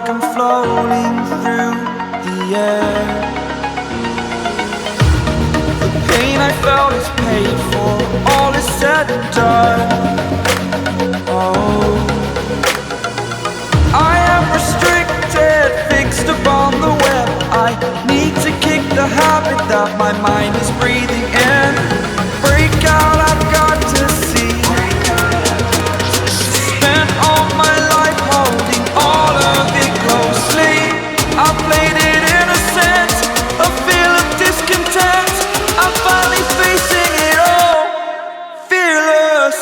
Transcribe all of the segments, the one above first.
like I'm floating through the air. The pain I felt is paid for, all is said and done. Oh, I am restricted, fixed upon the web. I need to kick the habit that my mind is breathing in. Break out, I've got to see. Spent all my life holding all of it closely. I played it innocent, a feel of discontent. I'm finally facing it all, fearless.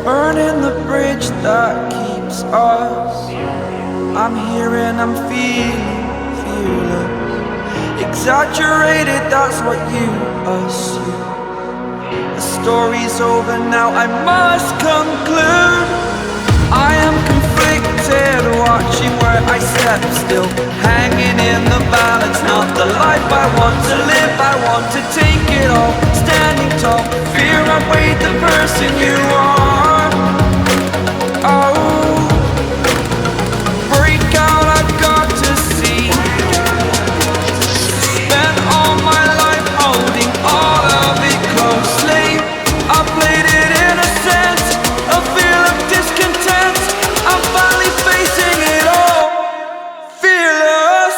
Burning the bridge that keeps us. I'm here and I'm feeling fearless. Exaggerated, that's what you assume. The story's over now, I must conclude. I am conflicted, watching where I step still, hanging in the balance. Not the life I want to live, I want to take it all. Standing tall, fear outweighed the person you are. Oh, break out, I've got to see. Spent all my life holding all of it closely. I played it innocent, a feel of discontent. I'm finally facing it all, fearless.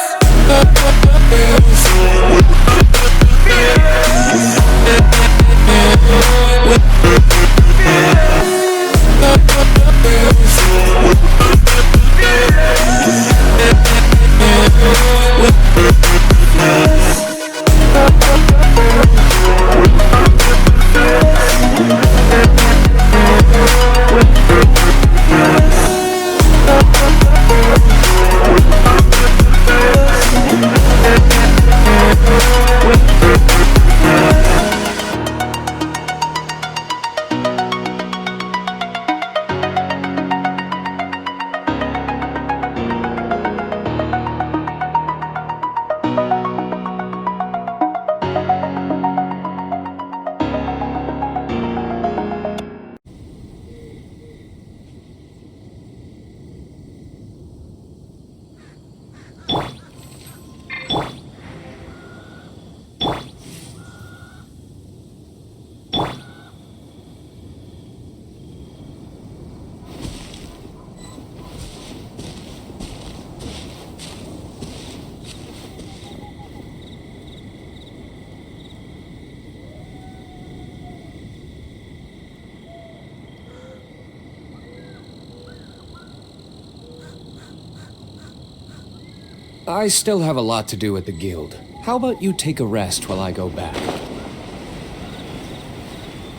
I still have a lot to do at the guild. How about you take a rest while I go back?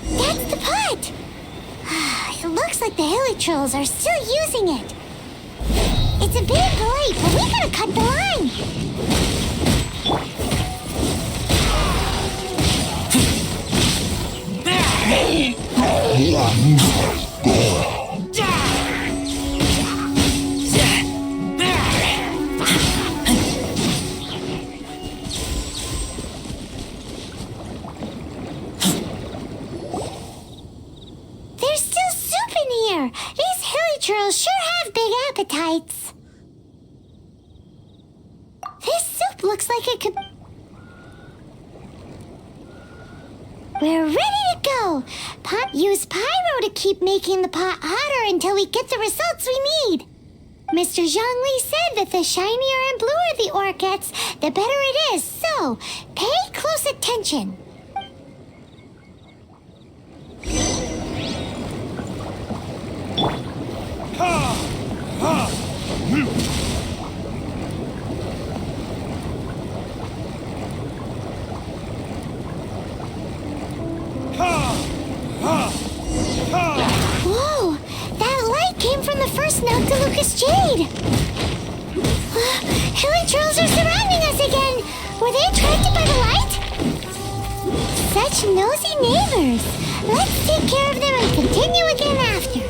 That's the pot! It looks like the hilly trolls are still using it. It's a bit polite, but we gotta cut the line. There's still soup in here. These hilly trolls sure have big appetites. This soup looks like it could... We're ready to go. Use pyro to keep making the pot hotter until we get the results we need. Mr. Zhongli said that the shinier and bluer the ore gets, the better it is. So, pay close attention. first Noctilucous Jade! Hilichurls are surrounding us again! Were they attracted by the light? Such nosy neighbors! Let's take care of them and continue again after.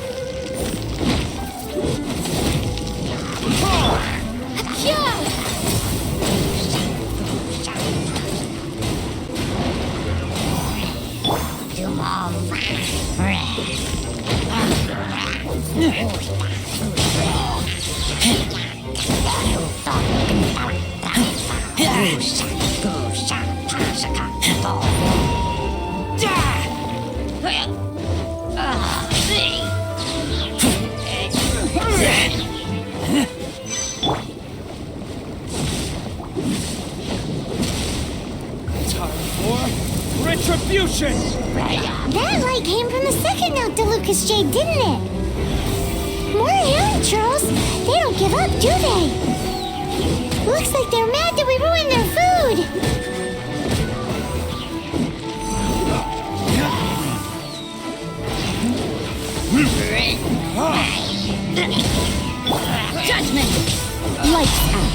Retribution! That light came from the second Noctilucous Jade, didn't it? More Hilichurls! They don't give up, do they? Looks like they're mad that we ruined their food! Judgment! Lights out!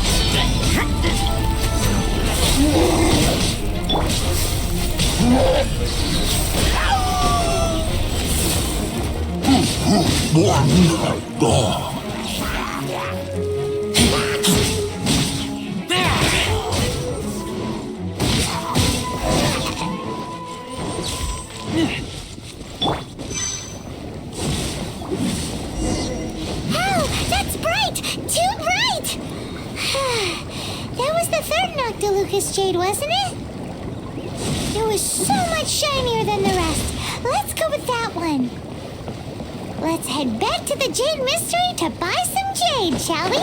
Oh, that's bright! Too bright! That was the third Noctilucous Jade, wasn't it? It was so much shinier than the rest. Let's go with that one. Let's head back to the Jade Mystery to buy some jade, shall we?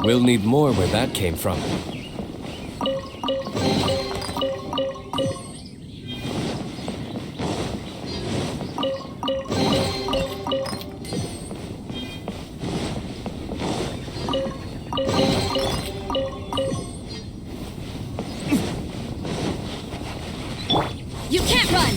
We'll need more where that came from. You can't run!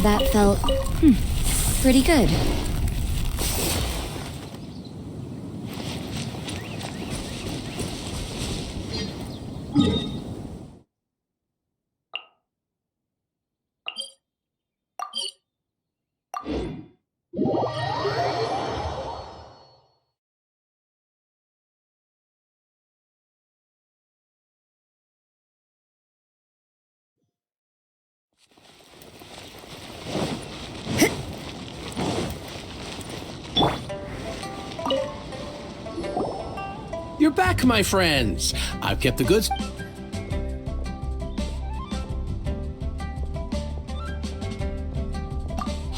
That felt, pretty good. You're back, my friends. I've kept the goods.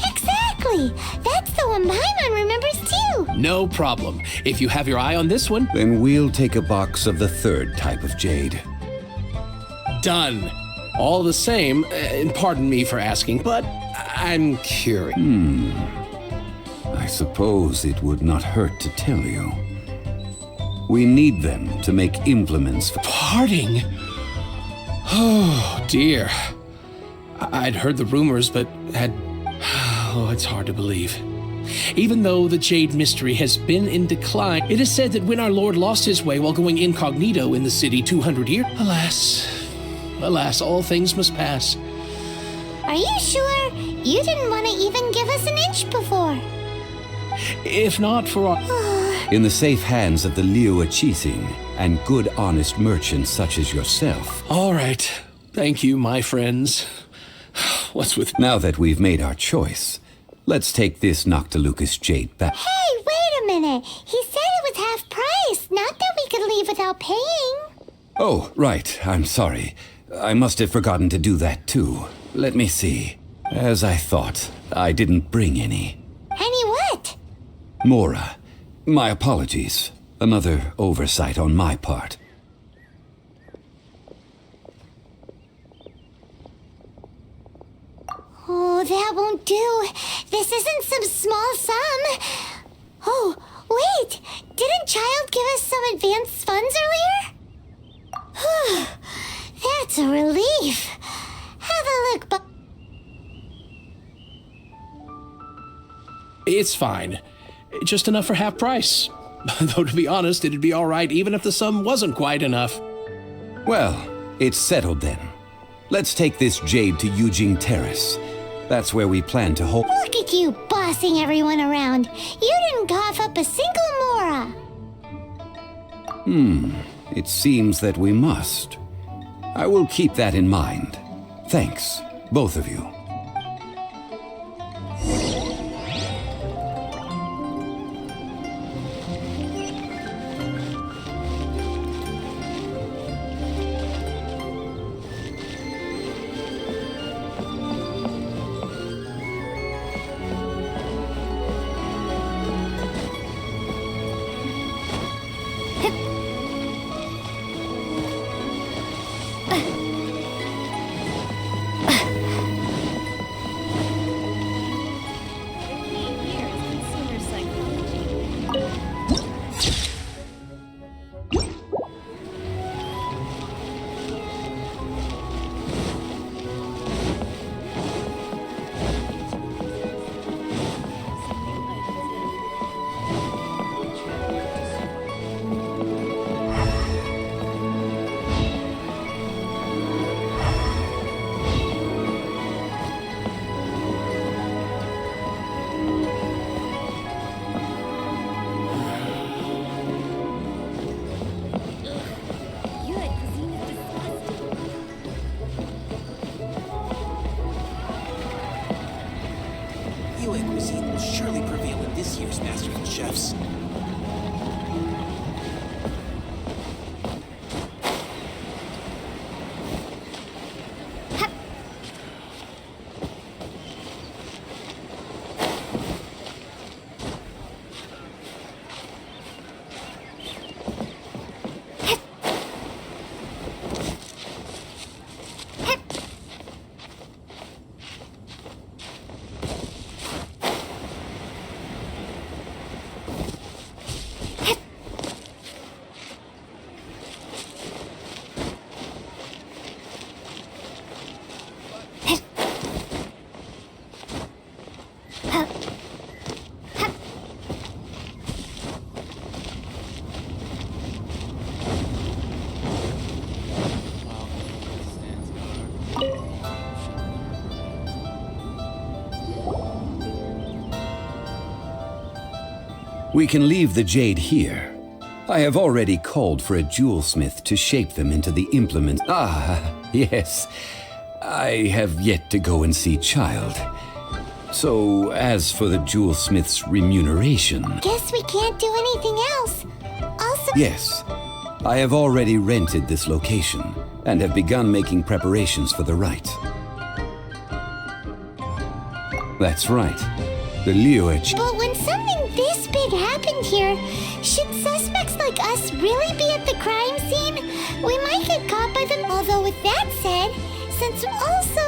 Exactly! That's the one Paimon remembers too! too. No problem. If you have your eye on this one, Then we'll take a box of the third type of jade. done. All the same, and pardon me for asking, but I'm curious. I suppose it would not hurt to tell you. We need them to make implements for... Parting? Oh, dear. I'd heard the rumors, but had... Oh, it's hard to believe. Even though the Jade mystery has been in decline, it is said that when our Lord lost his way while going incognito in the city 200 years... Alas, all things must pass. Are you sure? You didn't want to even give us an inch before. If not for our... In the safe hands of the Liu Achising and good honest merchants such as yourself. All right. Thank you, my friends. What's with... Now that we've made our choice, let's take this Noctilucus jade back. Hey, wait a minute. He said it was half price, not that we could leave without paying. Oh, right. I'm sorry. I must have forgotten to do that too. Let me see. As I thought, I didn't bring any. Any what? Mora, my apologies. Another oversight on my part. Oh, that won't do. This isn't some small sum. Oh, wait. Didn't Child give us some advanced funds earlier? Whew. That's a relief. Have a look, but... It's fine. Just enough for half price. Though, to be honest, it'd be all right even if the sum wasn't quite enough. Well, it's settled then. Let's take this jade to Yujing Terrace. That's where we plan to hold... Look at you bossing everyone around. You didn't cough up a single mora. It seems that we must. I will keep that in mind. Thanks, both of you. Cuisine will surely prevail in this year's Masterful Chefs. We can leave the jade here. I have already called for a jewelsmith to shape them into the implements. Ah, yes. I have yet to go and see Child. So, as for the jewelsmith's remuneration... Guess we can't do anything else. Also... Yes. I have already rented this location and have begun making preparations for the rite. That's right. The Liuech... But when something this big happened here. Should suspects like us really be at the crime scene? We might get caught by them. Although with that said, since also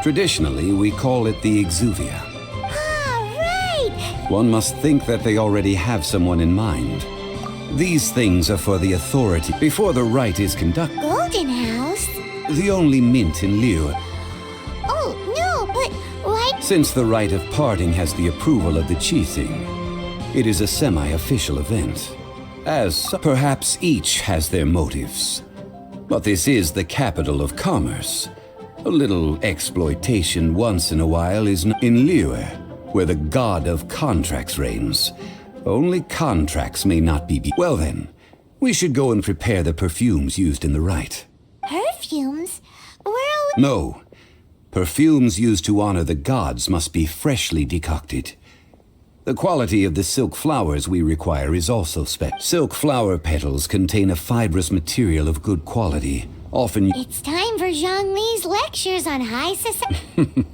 Traditionally, we call it the Exuvia. right! One must think that they already have someone in mind. These things are for the authority before the rite is conducted. Golden House? The only mint in Liu. Oh, no, but why? Since the rite of parting has the approval of the Qixing, it is a semi-official event. As perhaps each has their motives. But this is the capital of commerce. A little exploitation once in a while is in Liu, where the god of contracts reigns. Only contracts may not be. Well then, we should go and prepare the perfumes used in the rite. Perfumes? Well, No. Perfumes used to honor the gods must be freshly decocted. The quality of the silk flowers we require is also special. Silk flower petals contain a fibrous material of good quality, often. it's time for Zhongli's lectures on high society.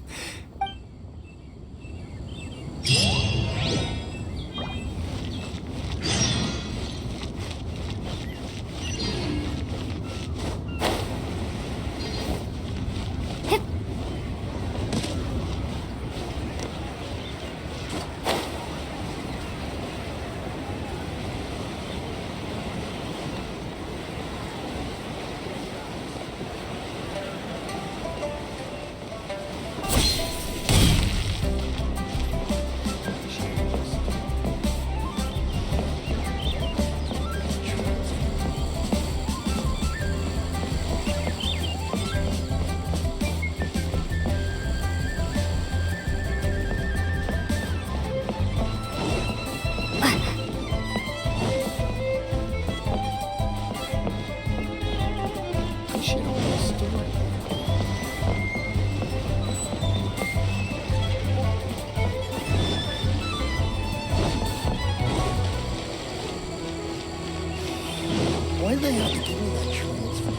Why did they have to give me that transfer?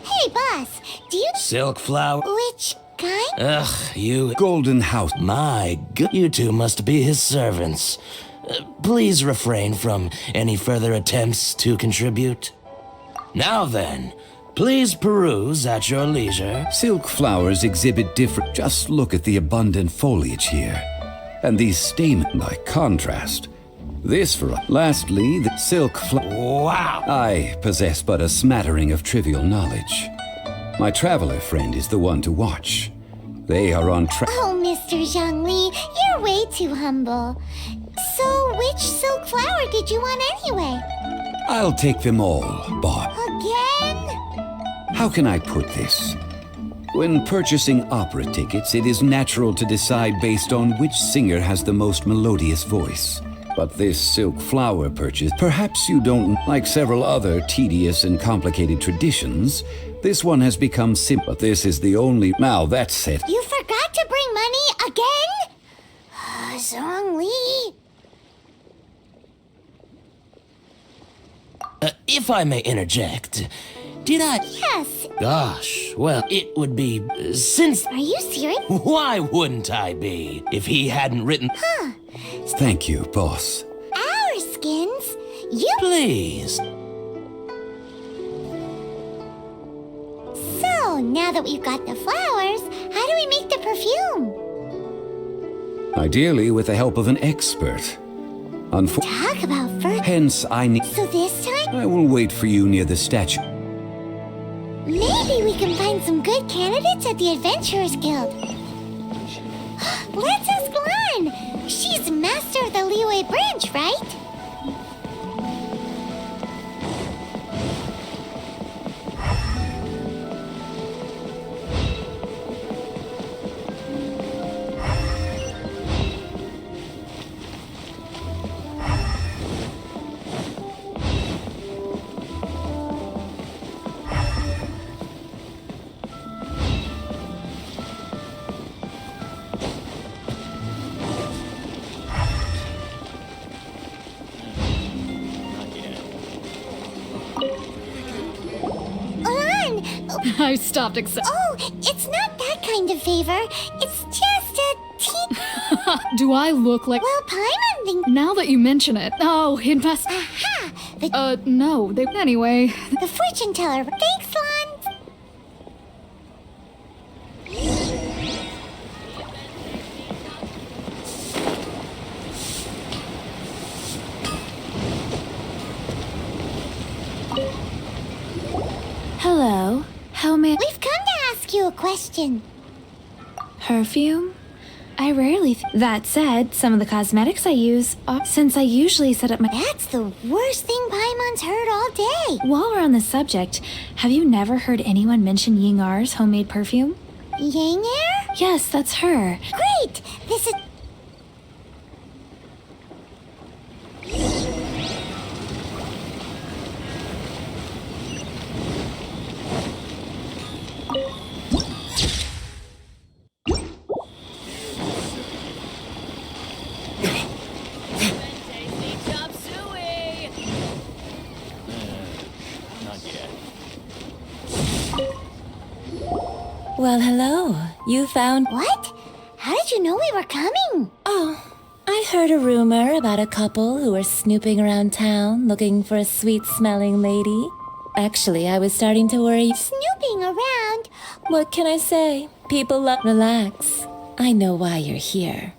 Hey, boss, do you... Silk flower. Which kind? Ugh, you. Golden House. My god. You two must be his servants. Please refrain from any further attempts to contribute. Now then, please peruse at your leisure. Silk flowers exhibit different. Just look at the abundant foliage here. And these stamens, by contrast. This for. Lastly, the silk Wow! I possess but a smattering of trivial knowledge. My traveler friend is the one to watch. They are on track. Oh, Mr. Zhongli, you're way too humble. So, which silk flower did you want anyway? I'll take them all, Bob. Again? How can I put this? When purchasing opera tickets, it is natural to decide based on which singer has the most melodious voice. But this silk flower purchase, perhaps you don't like several other tedious and complicated traditions. This one has become simple. This is the only. Now that's it. You forgot to bring money again? Zhongli. If I may interject, did I? Yes. Gosh, well, it would be. Since. Are you serious? Why wouldn't I be? If he hadn't written. Huh. Thank you, boss. You. Please. So, now that we've got the flowers, how do we make the perfume? Ideally, with the help of an expert. Talk about first. Hence, I need. So this time, I will wait for you near the statue. maybe we can find some good candidates at the Adventurers Guild. Let's ask Lan. She's master of the Leeway branch, right? Lan! I stopped accepting. Oh, it's not that kind of favor. It's just a Do I look like... Well, Paimon thinks... Now that you mention it. Oh, it must... Aha! The, No. Anyway. the fortune teller. Thanks, Lan. Hello. How may We've come to ask you a question. perfume? I rarely. That said, some of the cosmetics I use, since I usually set up my. That's the worst thing Paimon's heard all day. While we're on the subject, have you never heard anyone mention Yingar's homemade perfume? Yang Air? Yes, that's her. Great! This is... Well, hello. You found. What? How did you know we were coming? Oh, I heard a rumor about a couple who were snooping around town looking for a sweet smelling lady. Actually, I was starting to worry. Snooping around? What can I say? People love. Relax. I know why you're here.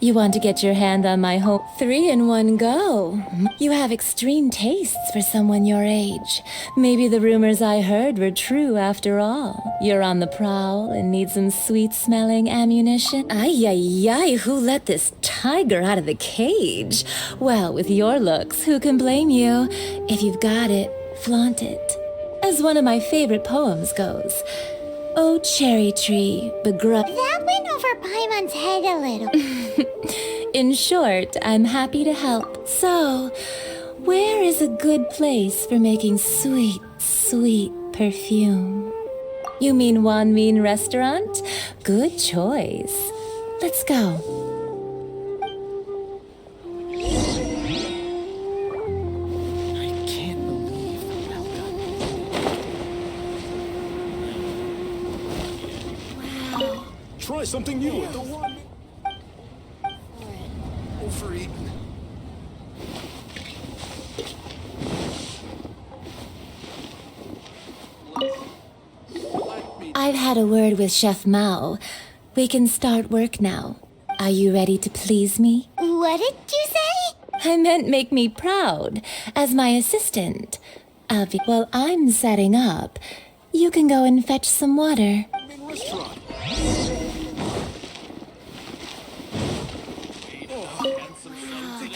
You want to get your hand on my home 3 in one go. You have extreme tastes for someone your age. Maybe the rumors I heard were true after all. You're on the prowl and need some sweet-smelling ammunition. Ay, ay, ay, who let this tiger out of the cage? Well, with your looks, who can blame you? If you've got it, flaunt it. As one of my favorite poems goes, oh, cherry tree, begrudge. That went over Paimon's head a little. In short, I'm happy to help. So, where is a good place for making sweet, sweet perfume? You mean Wanmin Restaurant? Good choice. Let's go. I can't believe the well done. Try something new at the one. Overeaten. I've had a word with Chef Mao. We can start work now. Are you ready to please me? What did you say? I meant make me proud as my assistant. While I'm setting up, you can go and fetch some water. Restaurant.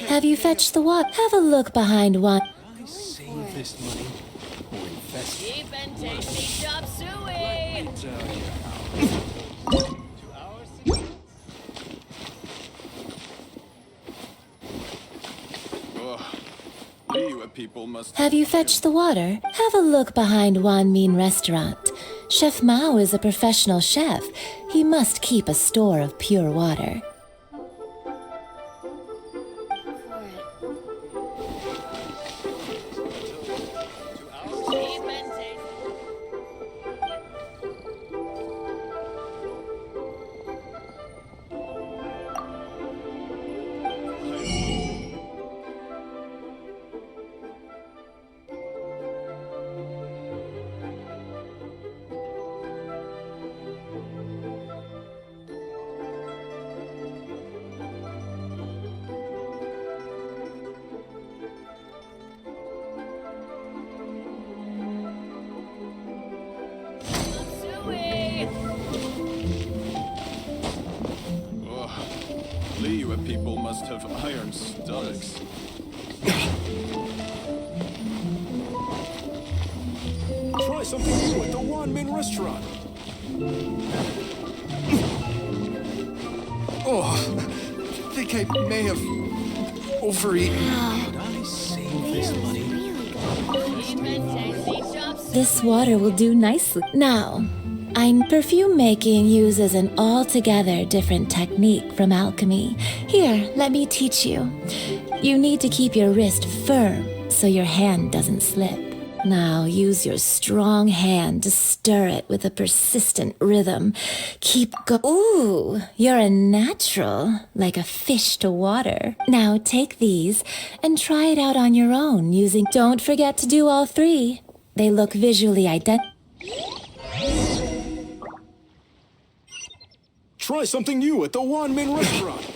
Have you fetched the water? Have a look behind one. Save this money or invest it. Cheap and tasty chop suey. People must. Have you fetched the water? Have a look behind Wanmin Restaurant. Chef Mao is a professional chef. He must keep a store of pure water. have iron stomachs. Try something new at the Wanmin restaurant. Oh, I think I may have overeaten. Could I save this money? This water will do nicely. Now, perfume making uses an altogether different technique from alchemy. Here, let me teach you. You need to keep your wrist firm so your hand doesn't slip. Now use your strong hand to stir it with a persistent rhythm. Keep Ooh, you're a natural, like a fish to water. Now take these and try it out on your own using... Don't forget to do all three. They look visually identical. Try something new at the Wanmin restaurant.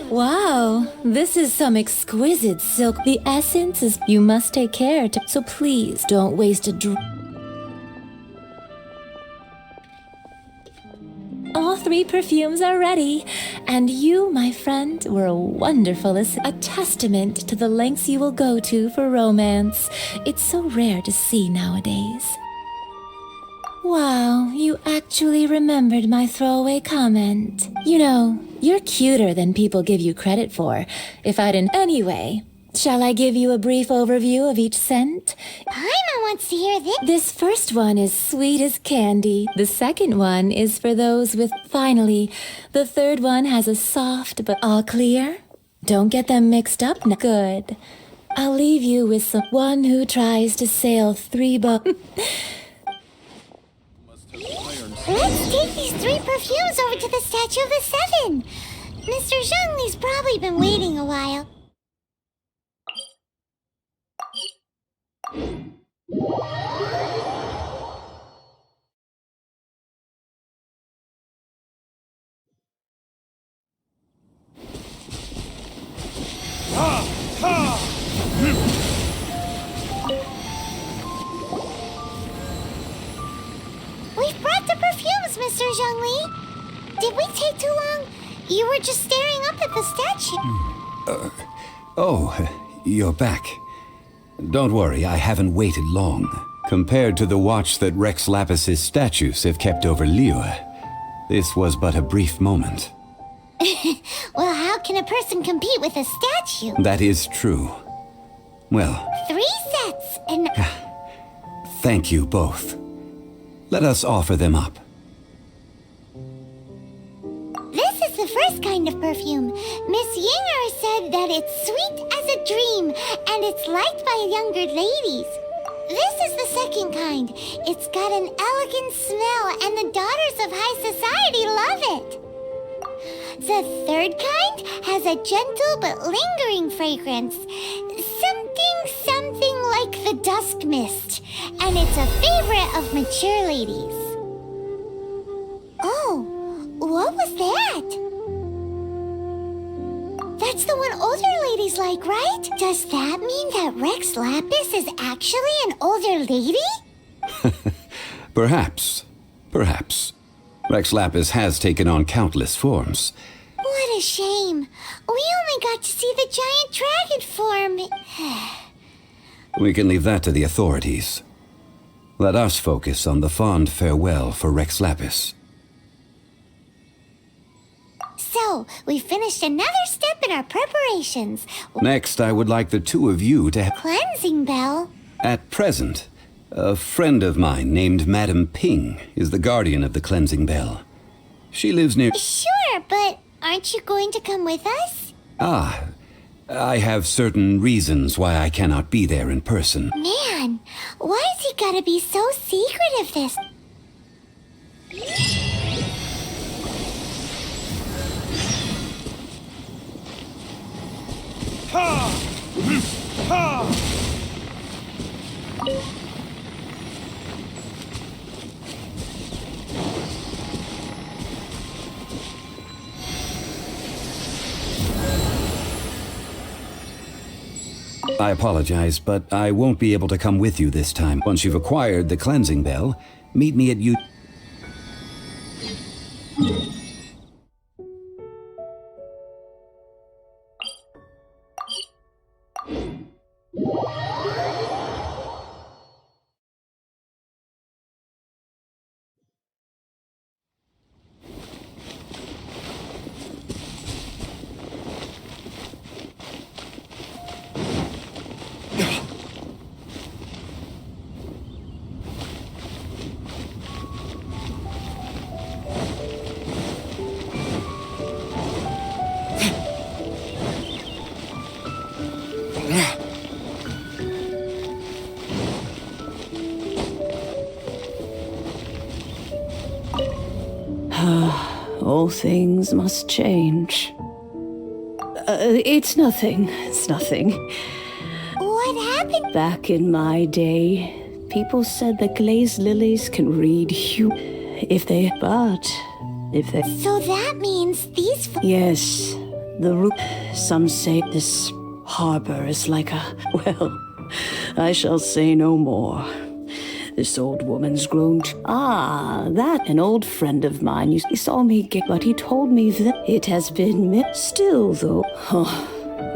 Wow, this is some exquisite silk. The essence is... You must take care to... So please don't waste a All three perfumes are ready, and you, my friend, were a wonderful a testament to the lengths you will go to for romance. It's so rare to see nowadays. Wow, you actually remembered my throwaway comment. You know, you're cuter than people give you credit for. If I didn't... Anyway, shall I give you a brief overview of each scent? Paimon wants to hear this. This first one is sweet as candy. The second one is for those with... Finally, the third one has a soft but... All clear? Don't get them mixed up. Good. I'll leave you with one who tries to sail 3 boats. Let's take these 3 perfumes over to the Statue of the Seven. Mr. Zhongli's probably been waiting a while. We've brought the perfumes, Mr. Zhongli. Did we take too long? You were just staring up at the statue. Oh, you're back. Don't worry, I haven't waited long. Compared to the watch that Rex Lapis's statues have kept over Liyue, this was but a brief moment. Well, how can a person compete with a statue? That is true. Well... 3 sets and... Thank you both. Let us offer them up. This is the first kind of perfume. Miss Yinger said that it's sweet as a dream, and it's liked by younger ladies. This is the second kind. It's got an elegant smell, and the daughters of high society love it. The third kind has a gentle but lingering fragrance. Something like the dusk mist, and it's a favorite of mature ladies. Oh, what was that? That's the one older ladies like, right? Does that mean that Rex Lapis is actually an older lady? Perhaps. Perhaps. Rex Lapis has taken on countless forms. What a shame. We only got to see the giant dragon form. We can leave that to the authorities. Let us focus on the fond farewell for Rex Lapis. So, we finished another step in our preparations. Next, I would like the two of you to have... Cleansing bell? At present, a friend of mine named Madame Ping is the guardian of the cleansing bell. She lives near... Sure, but aren't you going to come with us? Ah, I have certain reasons why I cannot be there in person. Man, why has he gotta be so secretive this? I apologize, but I won't be able to come with you this time. Once you've acquired the cleansing bell, meet me at you. All things must change. It's nothing. It's nothing. What happened? Back in my day, people said that glazed lilies can read if they... So that means these... Yes, the root... Some say this harbor is like a... Well, I shall say no more. This old woman's grown that an old friend of mine. He saw me get, but he told me that it has been still, though.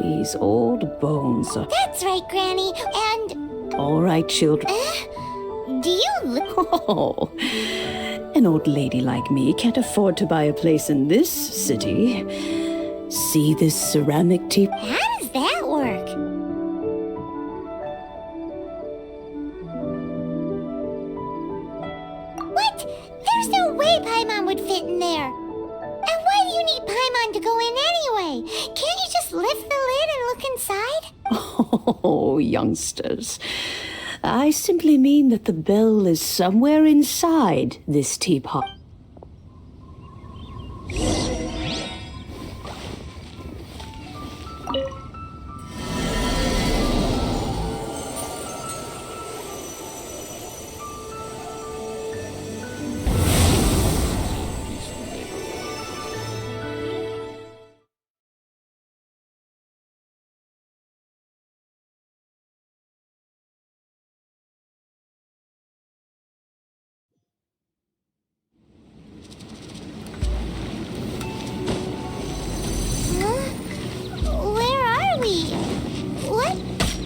These old bones are... That's right, Granny, and... All right, children. Do you look... Oh, an old lady like me can't afford to buy a place in this city. See this ceramic tea... How does that work? There's no way Paimon would fit in there. And why do you need Paimon to go in anyway? Can't you just lift the lid and look inside? Oh, youngsters. I simply mean that the bell is somewhere inside this teapot. Where are we? What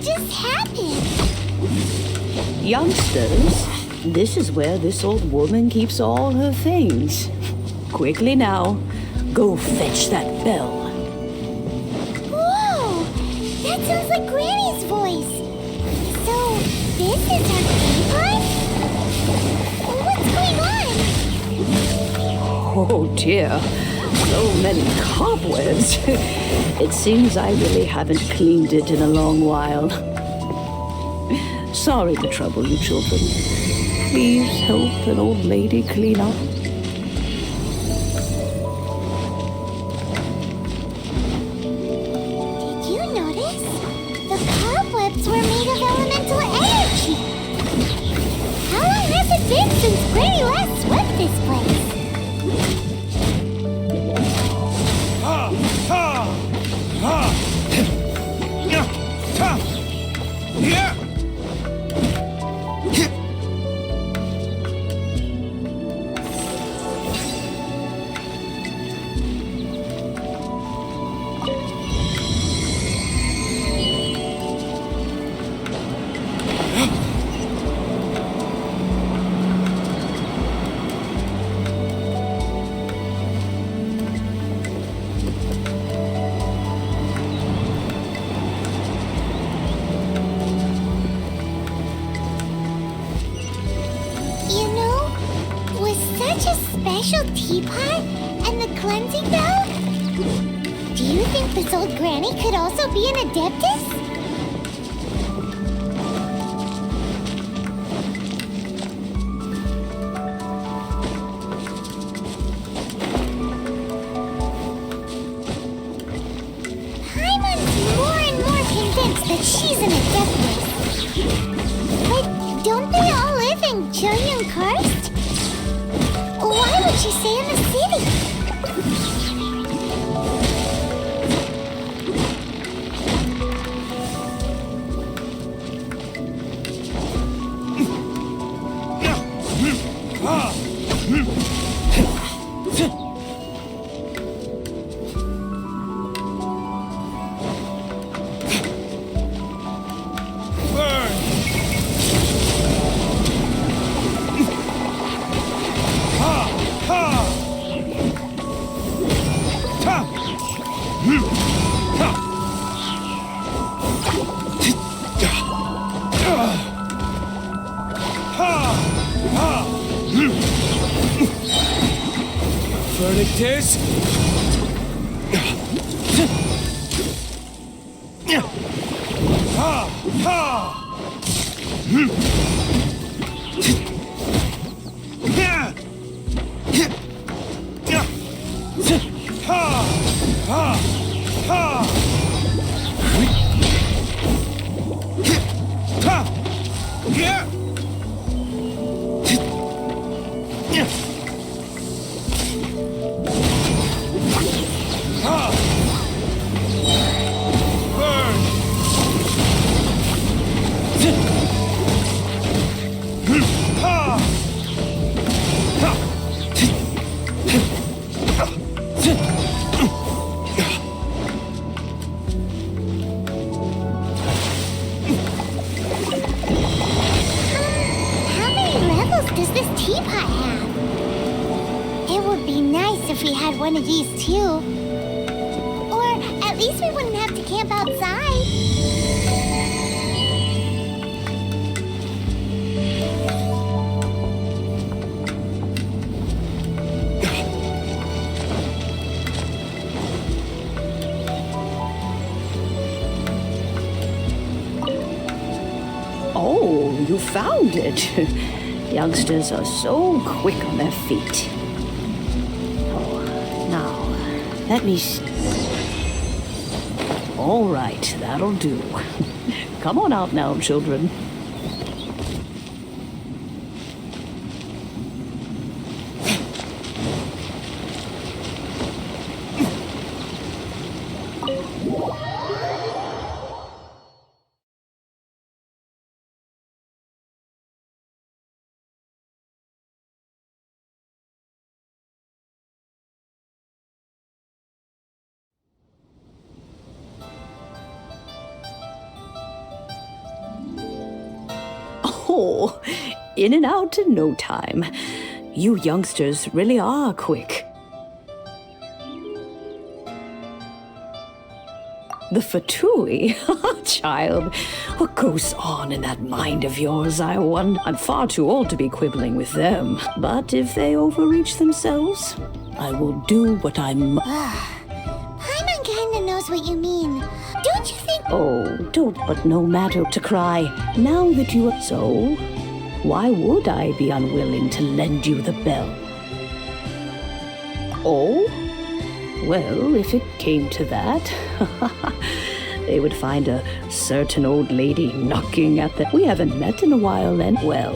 just happened? Youngsters, this is where this old woman keeps all her things. Quickly now, go fetch that bell. Whoa! That sounds like Granny's voice. So, this is her teapot? What's going on? Oh dear, so many cobwebs. It seems I really haven't cleaned it in a long while. Sorry to trouble you, children. Please help an old lady clean up. Did you notice? The cobwebs were made of elemental energy. How long has it been since Granny last swept this place? such a special teapot and the cleansing bell? Do you think this old granny could also be an adeptus? Paimon's more and more convinced that she's an adeptus. But don't they all live in Julian Karst? Why would she stay in the city? Verdict is... How many levels does this teapot have? It would be nice if we had one of these too. Or at least we wouldn't have to camp outside. Oh, you found it. Youngsters are so quick on their feet. Oh, now, let me see. All right, that'll do. Come on out now, children. Oh, in and out in no time. You youngsters really are quick. The Fatui? Child, what goes on in that mind of yours, I wonder? I'm far too old to be quibbling with them. But if they overreach themselves, I will do what I must. Paimon kinda knows what you mean. Don't you think? Oh, don't, but no matter to cry. Now that you are so, why would I be unwilling to lend you the bell? Oh? Well, if it came to that, they would find a certain old lady knocking at the... We haven't met in a while, and, well...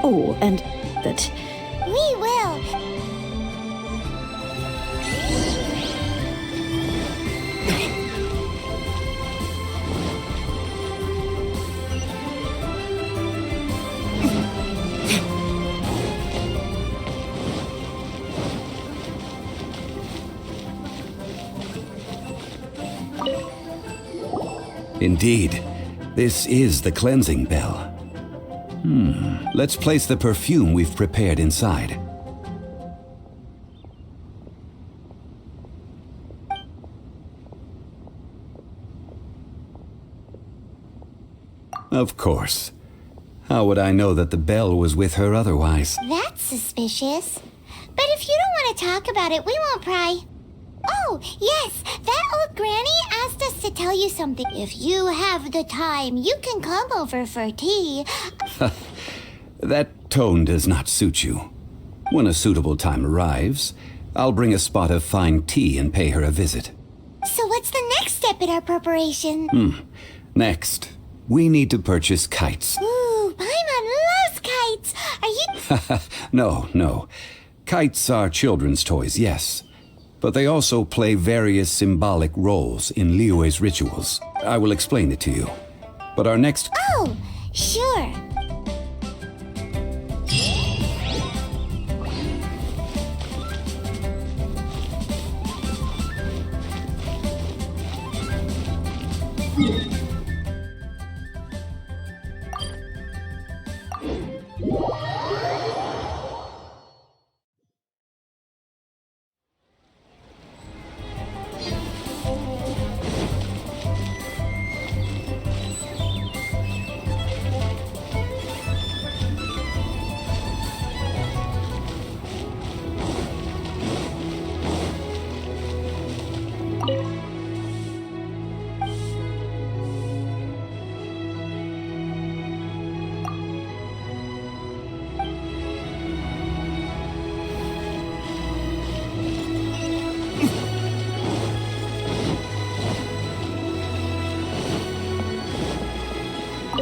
Oh, and that... We will. Indeed, this is the cleansing bell. Let's place the perfume we've prepared inside. Of course. How would I know that the bell was with her otherwise? That's suspicious. But if you don't want to talk about it, we won't pry. Oh, yes, that old granny asked us to tell you something. If you have the time, you can come over for tea. That tone does not suit you. When a suitable time arrives, I'll bring a spot of fine tea and pay her a visit. So what's the next step in our preparation? Next, we need to purchase kites. Ooh, Paimon loves kites. Are you... No. Kites are children's toys, yes. But they also play various symbolic roles in Liyue's rituals. I will explain it to you. But our next... Oh, sure.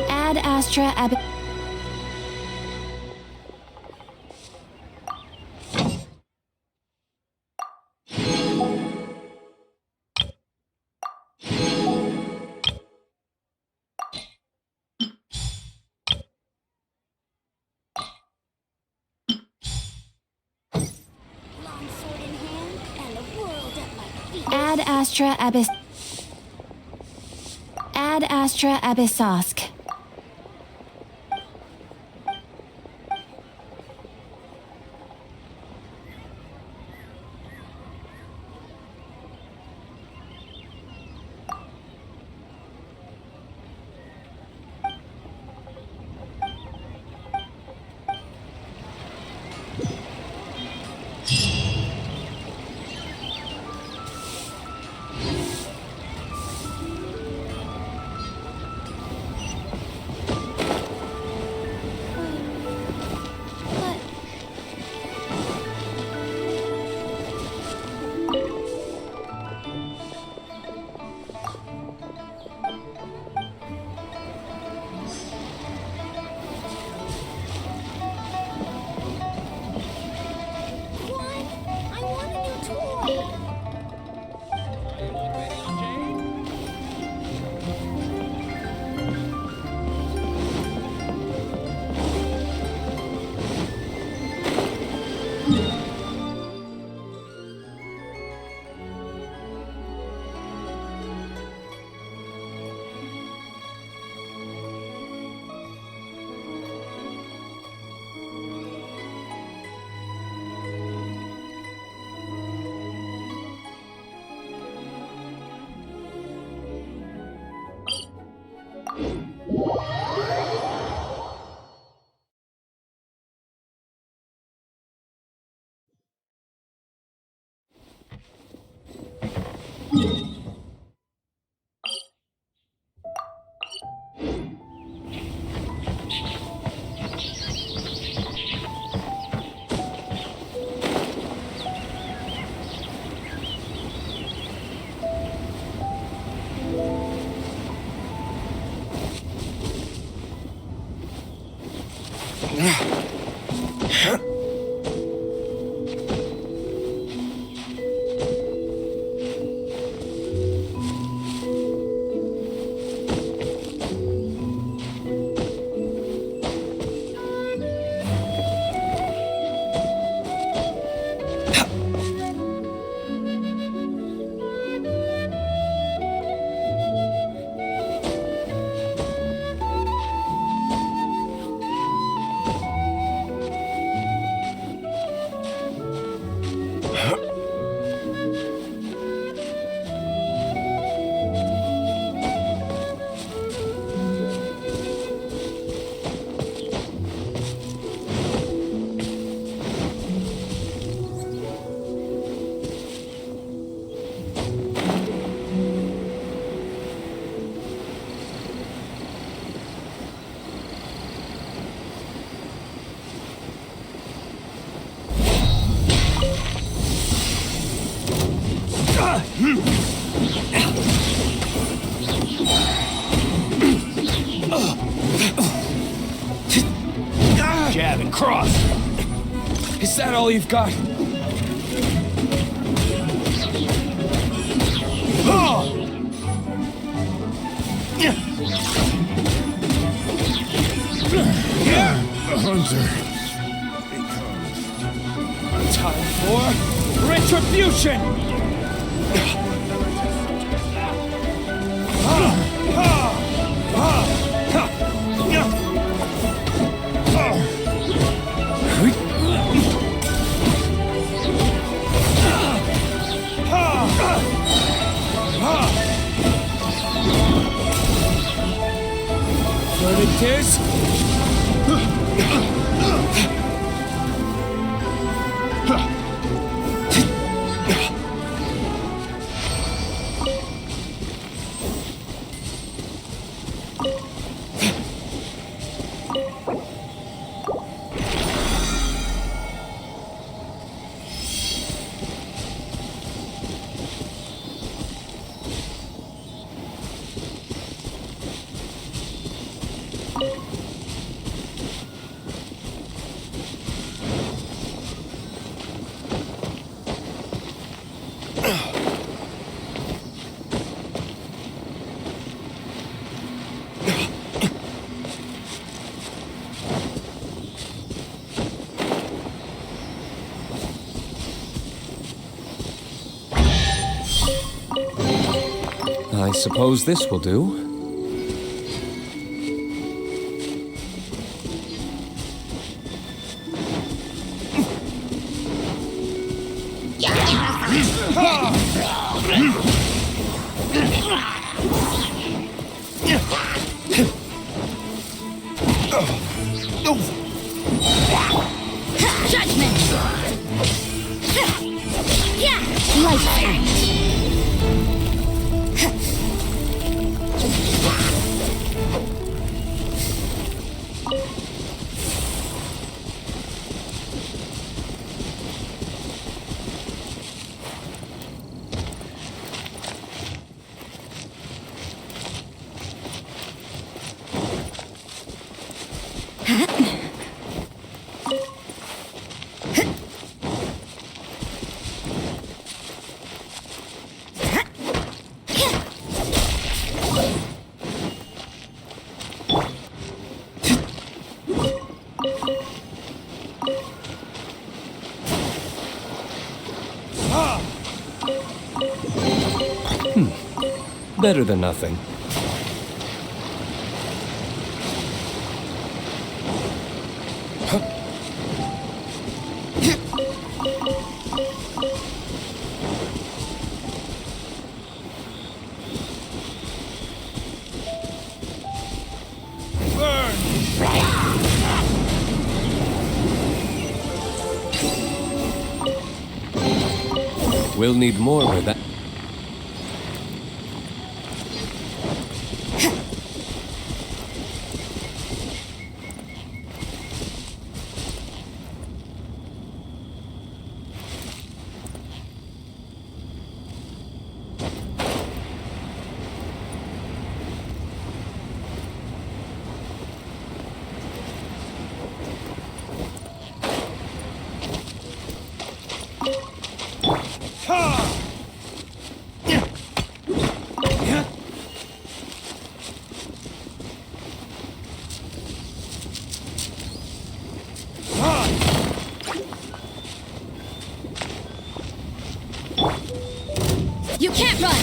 Ad Astra Ab... Ad Astra Abyss... Ad Astra Abyssosk. Jab and cross. Is that all you've got? Hunter. Time for retribution! Verdict is... I suppose this will do. Judgment! Life act! Better than nothing. We'll need more with that. You can't run!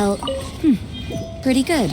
Well, pretty good.